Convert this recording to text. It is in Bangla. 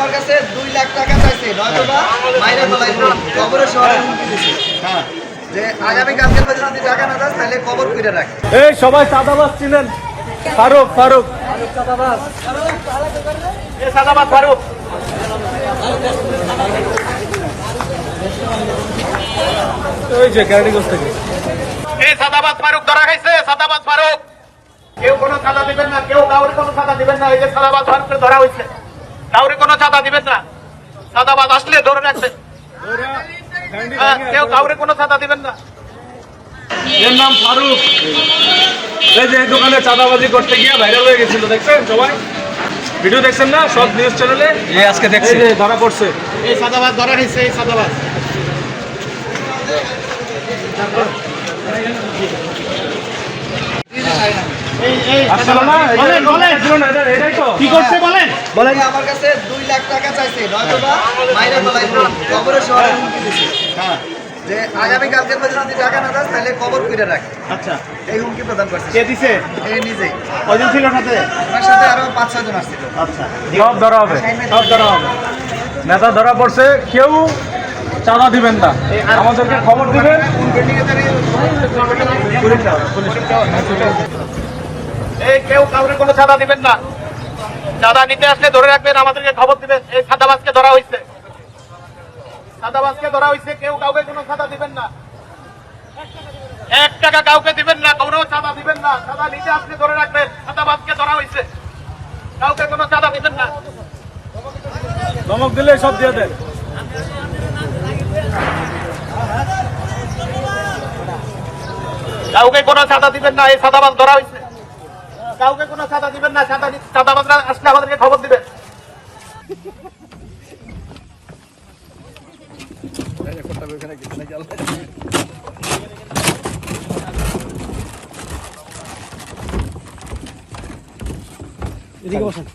আমার কাছে 2 লাখ টাকা চাইছে, নয়তোবা মাইরা ফলাইবো, কবরে শহরে হুমকি দিছে। হ্যাঁ, যে আগামী কালকের মধ্যে যদি টাকা না দেয় তাহলে কবর কইরা রাখ। এই সবাই চাঁদাবাজ ছিলেন। ফারুক ফারুক চাঁদাবাজ, এই চাঁদাবাজ ফারুক। ওই যে ক্যারানিগঞ্জ থেকে এই চাঁদাবাজ ফারুক ধরা খাইছে। চাঁদাবাজ ফারুক, কেউ কোনো চাঁদা দিবেন না, কেউ কাউরে কোনো চাঁদা দিবেন না। এই যে চাঁদাবাজ ফারুককে ধরা হয়েছে, কাউরে কোনো চাঁদা দিবেন না। চাঁদাবাজ আসলে ধরে রাখবেন, কেউ কাউরে কোনো চাঁদা দিবেন না। এর নাম ফারুক। এই যে এই দোকানে চাঁদাবাজি করতে গিয়ে ভাইরাল হয়ে গেছিল, দেখছেন সবাই? ভিডিও দেখছেন না সব নিউজ চ্যানেলে? এই আজকে দেখছি ধরা পড়ছে। এই চাঁদাবাজ ধরা হয়েছে, এই চাঁদাবাজ। কি করছে বলেন? বলেন। আমার কাছে 2 লাখ টাকা চাইছে, নয়তোবা মাইরা ফলাইবো, কবরে শহরে হুমকি দিছে। হ্যাঁ, যে আগামী কালকের মধ্যে যদি টাকা না দেয় তাহলে কবর কইরা রাখ। আচ্ছা, এই হুমকি প্রদান করছে। কে দিছে? এই নিজেই। কয়জন ছিল সাথে? আমার সাথে আরো 5-6 জন আসছিল। আচ্ছা, সব ধরা হবে, সব ধরা হবে। নেতা ধরা পড়ছে, কেউ চাঁদা দিবেন না, আমাদেরকে খবর দিবেন। এই কেউ কাউরে কোনো চাঁদা দিবেন না। চাঁদা নিতে আসলে ধরে রাখবেন, আমাদেরকে খবর দিবেন। এই চাঁদাবাজকে ধরা হয়েছে, চাঁদাবাজকে ধরা হয়েছে। কেউ কাউকে কোনো চাঁদা দিবেন না, 1 টাকা কাউকে দিবেন না, কোনো চাঁদা দিবেন না। চাঁদা নিতে আসলে ধরে রাখবেন, চাঁদাবাজকে ধরা হয়েছে। কাউকে কোনো চাঁদা দিবেন না। ধমক দিলে সব দিয়ে দেন। কাউকে কোনো চাঁদা দিবেন না, এই চাঁদাবাজ ধরা হয়েছে। কাউকে কোনো চাঁদা দিবেন না। চাঁদাবাজরা আসলে আমাদেরকে খবর দিবেন। এদিকে বসেন।